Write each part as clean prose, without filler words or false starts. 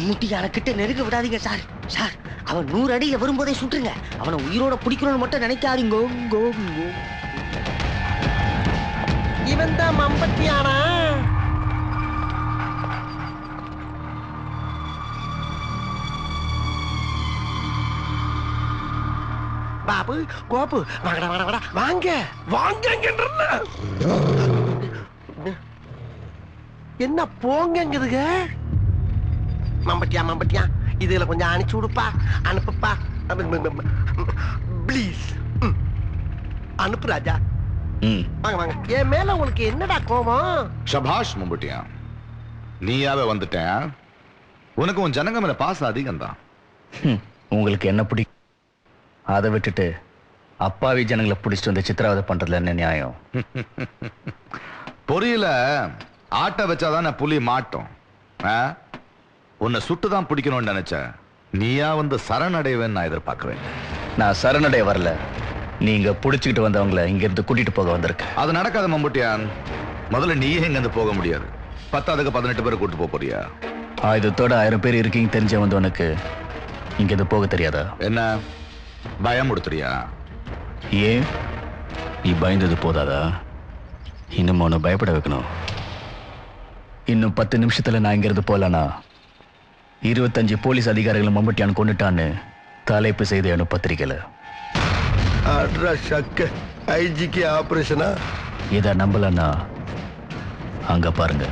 மம்முட்டி கிட்ட நெருங்க விடாதீங்க சார். சார், அவன் 100 அடியில வரும்போதே சுட்டுருங்க. அவனை உயிரோட பிடிக்கணும்னு மட்டும் நினைக்காதீங்க. இவன் தான் மம்பட்டியானா? பாபு, கோபு, வாங்கடா வாடா வாடா, வாங்க வாங்க. என்ன போங்கங்குதுங்க? மம்பட்டியா இதுல கொஞ்சம் அனுப்பிச்சு விடுப்பா, அனுப்புப்பா ப்ளீஸ். அனுப்பு ராஜா. வாங்க வாங்க. என் மேல உங்களுக்கு என்னடா கோபம்? சபாஷ் மம்பட்டியா, நீயாவே வந்துட்டேன். உனக்கு உன் ஜனங்க மேல பாசம் அதிகம் தான். உங்களுக்கு என்ன பிடிக்கும் அதை விட்டுட்டு அப்பாவி ஜனங்களை பிடிச்சிட்டு வந்து சித்திரவதை பண்றதுல என்ன நியாயம்? பொரியல ஆட்ட வச்சாதான் புலி மாட்டோம். உன்னை சுட்டுதான் பிடிக்கணும்னு நினைச்ச, நீயா வந்து சரணடைவேன்னு நான் எதிர்பார்க்கிறேன். நான் சரணடைய வரல, நீங்க புடிச்சுக்கிட்டு வந்தவங்களை இங்க இருந்து கூட்டிட்டு போக வந்திருக்கேன். அது நடக்காத மம்பட்டியான். முதல்ல நீயே இங்க இருந்து போக முடியாது. 10க்கு 18 பேரை கூட்டு போறியா? ஆயுதத்தோட 1000 பேர் இருக்கீங்க தெரிஞ்ச வந்தவனுக்கு இங்க இருந்து போக தெரியாதா? என்ன பயம் கொடுத்துறியா? ஏன் நீ பயந்தது போதாதா? இன்னும் அவனை பயப்பட வைக்கணும். இன்னும் 10 நிமிஷத்துல நான் இங்க இருந்து போலனா 25 போலீஸ் அதிகாரிகளை மம்பட்டியான் கொண்டுட்டான்னு தலைப்பு செய்த என் பத்திரிகையில. ஐஜிக்கு ஆபரேஷனா? இதை நம்பலன்னா அங்க பாருங்க.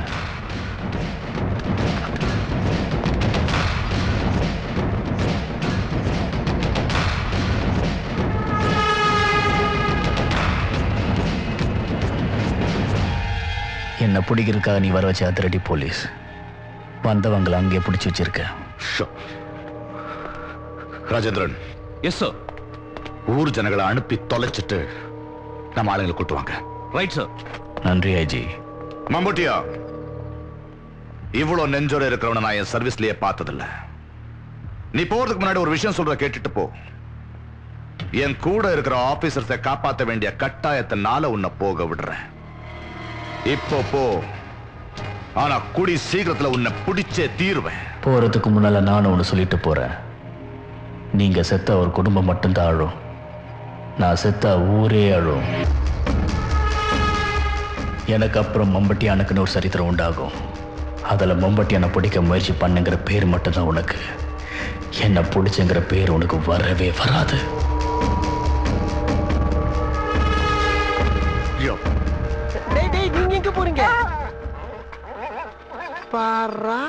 என்ன பிடிக்கிறதுக்காக நீ வர வச்ச அதிரடி போலீஸ் வந்தவங்களை அங்கே பிடிச்சி வச்சிருக்க. ராஜேந்திரன். Yes sir. ஊர் ஜனங்களை அனுப்பி தொலைச்சிட்டு நம்ம ஆளுங்களை கூட்டுவாங்க. Right sir. நன்றி ஐஜி. மம்பட்டியா, இவ்வளவு நெஞ்சோட இருக்கிறவன நான் என் சர்வீஸ்லயே பார்த்ததில்ல. நீ போறதுக்கு முன்னாடி ஒரு விஷயம் சொல்ற, கேட்டுட்டு போ. என் கூட இருக்கிற ஆபீசர்ஸை காப்பாற்ற வேண்டிய கட்டாயத்தினால உன்னை போக விடுறேன். இப்போ போ, ஆனா குடி சீக்கிரத்துல உன்னை பிடிச்சே தீருவேன். போறதுக்கு முன்னால நானும் ஒன்று சொல்லிட்டு போறேன். நீங்க செத்த ஒரு குடும்பம் மட்டும்தான் அழும், நான் செத்த ஊரே அழும். எனக்கு அப்புறம் மம்பட்டியானுக்குன்னு ஒரு சரித்திரம் உண்டாகும். அதில் மம்பட்டியானை பிடிக்க முயற்சி பண்ணுங்கிற பேர் மட்டும்தான் உனக்கு. என்ன பிடிச்சுங்கிற பேர் உனக்கு வரவே வராது. நீங்க எங்க போறீங்க? பாரா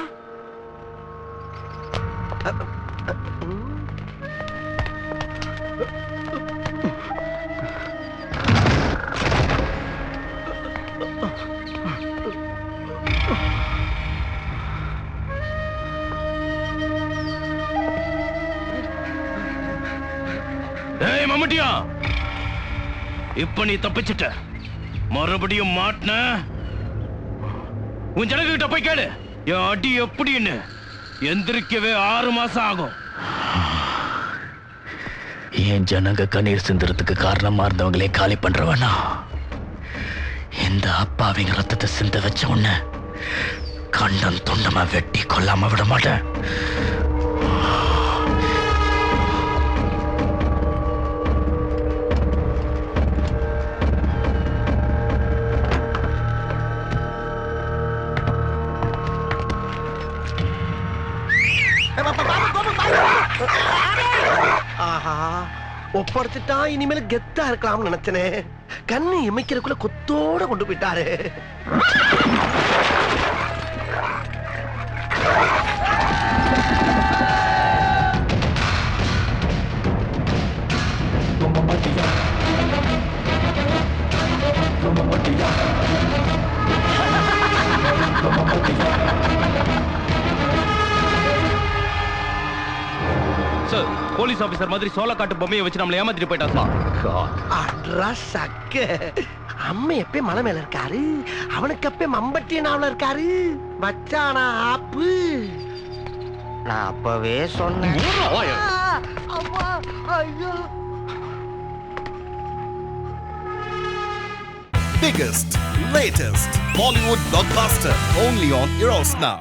மம்பட்டியா, இப்ப நீ தப்பிச்சிட்ட. மறுபடியும் மாட்டின உன் ஜனங்கிட்ட போய் கேளு என் அடி எப்படின்னு. எந்திரிக்கவே 6 மாசம் ஆகும். என் ஜனங்க கண்ணீர் சிந்துறதுக்கு காரணமா இருந்தவங்களே காலி பண்றவனா? இந்த அப்பாவிங்க ரத்தத்தை சிந்த வச்ச உடனே கண்டம் துண்டமா வெட்டி கொல்லாம விட மாட்டேன். ஒப்படைச்சிட்டா இனிமேல் கெத்தா இருக்கலாம்னு நினைச்சனே. கண்ணு இமைக்கிறதுக்குள்ள கொத்தோட கொண்டு போயிட்டாரு. சார், போலீஸ் ஆபீசர் மாதிரி சோளக்காட்டு பொம்மையை வச்சு நம்மளை ஏமாத்திட்டு போயிட்டான் சார். அம்மா எப்ப மலை மேல இருக்காரு, அவனுக்கு எப்ப மம்பட்டி நாவல இருக்காரு. வச்சானா ஆப்பு. நான் அப்பவே சொன்னேன். Biggest, latest Bollywood blockbuster only on Eros Now.